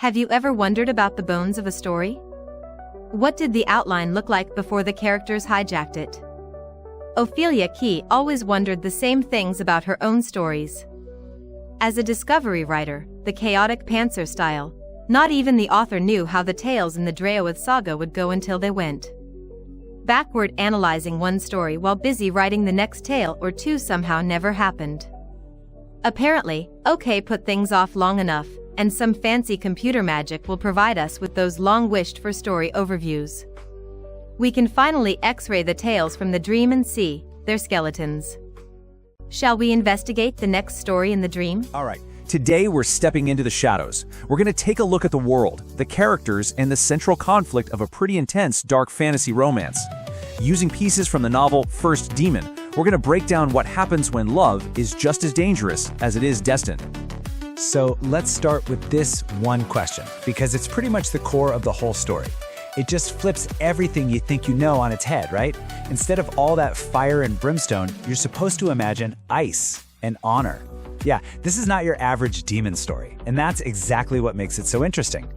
Have you ever wondered about the bones of a story? What did the outline look like before the characters hijacked it? Ophelia Kee always wondered the same things about her own stories. As a discovery writer, the chaotic pantser style, not even the author knew how the tales in the Draoithe Saga would go until they went. Backward analyzing one story while busy writing the next tale or two somehow never happened. Apparently, OK put things off long enough, and some fancy computer magic will provide us with those long-wished-for story overviews. We can finally X-ray the tales from the dream and see their skeletons. Shall we investigate the next story in the dream? All right, today we're stepping into the shadows. We're going to take a look at the world, the characters, and the central conflict of a pretty intense dark fantasy romance. Using pieces from the novel First Demon, we're going to break down what happens when love is just as dangerous as it is destined. So let's start with this one question, because it's pretty much the core of the whole story. It just flips everything you think you know on its head, right? Instead of all that fire and brimstone, you're supposed to imagine ice and honor. Yeah, this is not your average demon story, and that's exactly what makes it so interesting.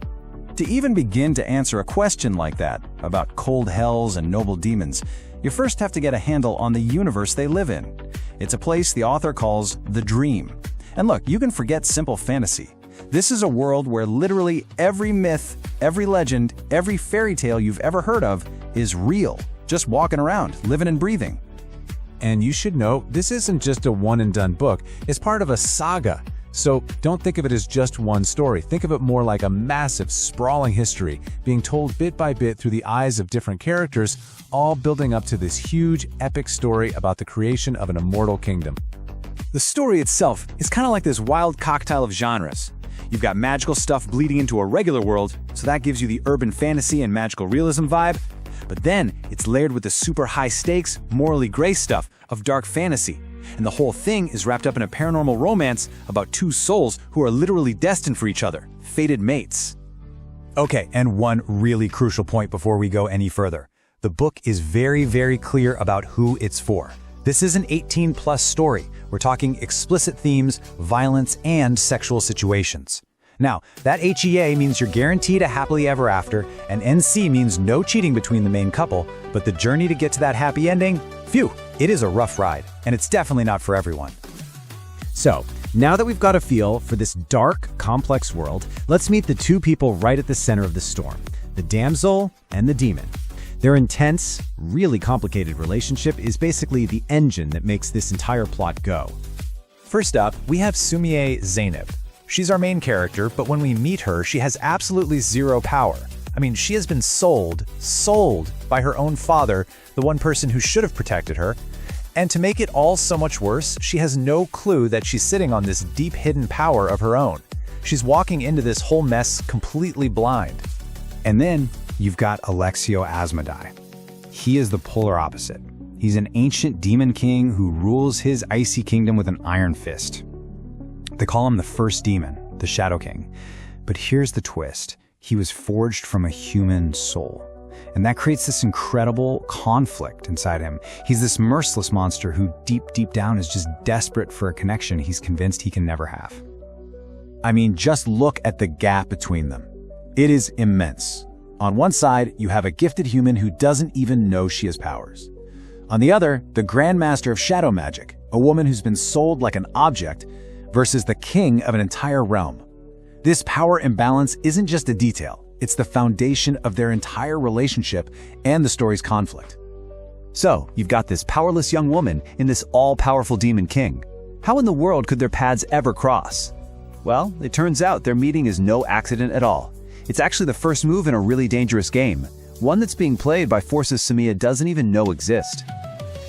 To even begin to answer a question like that, about cold hells and noble demons, you first have to get a handle on the universe they live in. It's a place the author calls the dream. And look, you can forget simple fantasy. This is a world where literally every myth, every legend, every fairy tale you've ever heard of is real, just walking around, living and breathing. And you should know, this isn't just a one-and-done book, it's part of a saga. So don't think of it as just one story. Think of it more like a massive, sprawling history, being told bit by bit through the eyes of different characters, all building up to this huge, epic story about the creation of an immortal kingdom. The story itself is kind of like this wild cocktail of genres. You've got magical stuff bleeding into a regular world, so that gives you the urban fantasy and magical realism vibe. But then it's layered with the super high stakes, morally gray stuff of dark fantasy. And the whole thing is wrapped up in a paranormal romance about two souls who are literally destined for each other, fated mates. Okay, and one really crucial point before we go any further. The book is very, very clear about who it's for. This is an 18-plus story. We're talking explicit themes, violence, and sexual situations. Now, that HEA means you're guaranteed a happily ever after, and NC means no cheating between the main couple, but the journey to get to that happy ending, phew, it is a rough ride, and it's definitely not for everyone. So, now that we've got a feel for this dark, complex world, let's meet the two people right at the center of the storm, the damsel and the demon. Their intense, really complicated relationship is basically the engine that makes this entire plot go. First up, we have Sumeye Zainab. She's our main character, but when we meet her, she has absolutely zero power. I mean, she has been sold by her own father, the one person who should have protected her. And to make it all so much worse, she has no clue that she's sitting on this deep hidden power of her own. She's walking into this whole mess completely blind. And then you've got Alexio Asmodai. He is the polar opposite. He's an ancient demon king who rules his icy kingdom with an iron fist. They call him the First Demon, the Shadow King. But here's the twist. He was forged from a human soul. And that creates this incredible conflict inside him. He's this merciless monster who deep down is just desperate for a connection he's convinced he can never have. I mean, just look at the gap between them. It is immense. On one side, you have a gifted human who doesn't even know she has powers. On the other, the Grandmaster of Shadow Magic, a woman who's been sold like an object, versus the king of an entire realm. This power imbalance isn't just a detail, it's the foundation of their entire relationship and the story's conflict. So, you've got this powerless young woman in this all-powerful demon king. How in the world could their paths ever cross? Well, it turns out their meeting is no accident at all. It's actually the first move in a really dangerous game, one that's being played by forces Sumeye doesn't even know exist.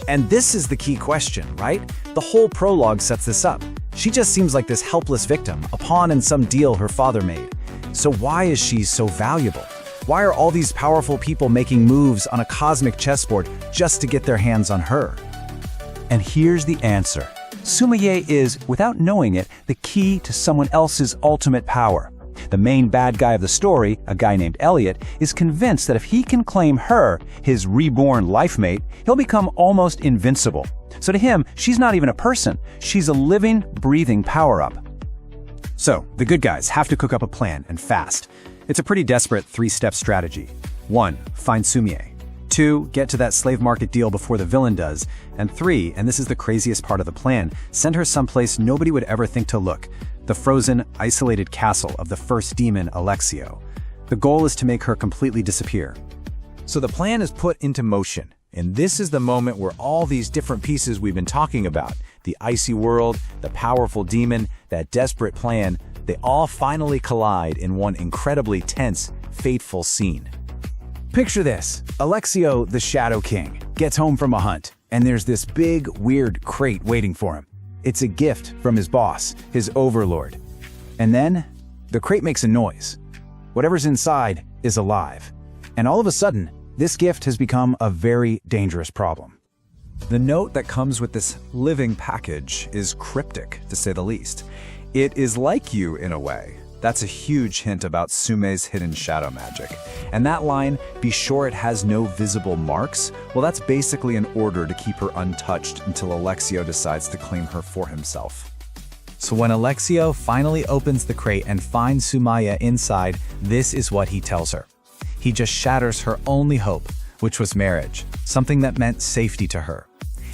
And this is the key question, right? The whole prologue sets this up. She just seems like this helpless victim, a pawn in some deal her father made. So why is she so valuable? Why are all these powerful people making moves on a cosmic chessboard just to get their hands on her? And here's the answer. Sumeye is, without knowing it, the key to someone else's ultimate power. The main bad guy of the story, a guy named Elliot, is convinced that if he can claim her, his reborn life mate, he'll become almost invincible. So to him, she's not even a person. She's a living, breathing power-up. So, the good guys have to cook up a plan, and fast. It's a pretty desperate 3-step strategy. 1. Find Sumeye. 2. Get to that slave market deal before the villain does. And 3, and this is the craziest part of the plan, send her someplace nobody would ever think to look. The frozen, isolated castle of the first demon, Alexio. The goal is to make her completely disappear. So the plan is put into motion, and this is the moment where all these different pieces we've been talking about, the icy world, the powerful demon, that desperate plan, they all finally collide in one incredibly tense, fateful scene. Picture this. Alexio, the Shadow King, gets home from a hunt, and there's this big, weird crate waiting for him. It's a gift from his boss, his overlord. And then, the crate makes a noise. Whatever's inside is alive. And all of a sudden, this gift has become a very dangerous problem. The note that comes with this living package is cryptic, to say the least. It is like you in a way. That's a huge hint about Sumeye's hidden shadow magic. And that line, be sure it has no visible marks, well, that's basically an order to keep her untouched until Alexio decides to claim her for himself. So when Alexio finally opens the crate and finds Sumeye inside, this is what he tells her. He just shatters her only hope, which was marriage, something that meant safety to her.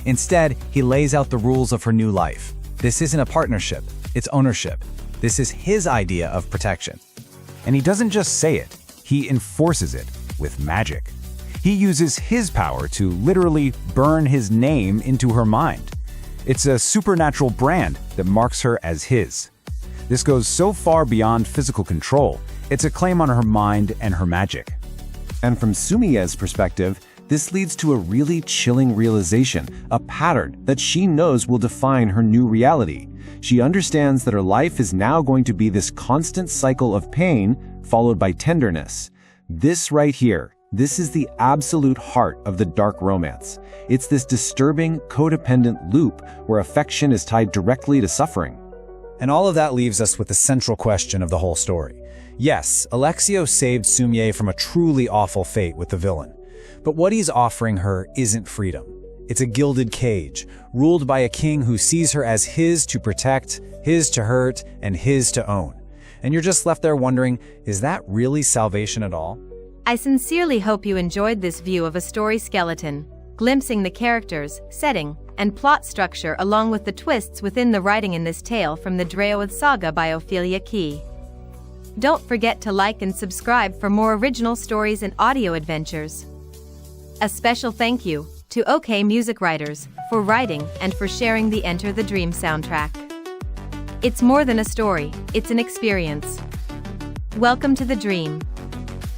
Instead, he lays out the rules of her new life. This isn't a partnership, it's ownership. This is his idea of protection. And he doesn't just say it, he enforces it with magic. He uses his power to literally burn his name into her mind. It's a supernatural brand that marks her as his. This goes so far beyond physical control, it's a claim on her mind and her magic. And from Sumeye's perspective, this leads to a really chilling realization, a pattern that she knows will define her new reality. She understands that her life is now going to be this constant cycle of pain, followed by tenderness. This right here, this is the absolute heart of the dark romance. It's this disturbing, codependent loop where affection is tied directly to suffering. And all of that leaves us with the central question of the whole story. Yes, Alexio saved Sumeye from a truly awful fate with the villain. But what he's offering her isn't freedom. It's a gilded cage, ruled by a king who sees her as his to protect, his to hurt, and his to own. And you're just left there wondering, is that really salvation at all? I sincerely hope you enjoyed this view of a story skeleton, glimpsing the characters, setting, and plot structure along with the twists within the writing in this tale from the Draoithe Saga by Ophelia Kee. Don't forget to like and subscribe for more original stories and audio adventures. A special thank you to OK Music Writers for writing and for sharing the Enter the Dream soundtrack. It's more than a story, it's an experience. Welcome to the dream.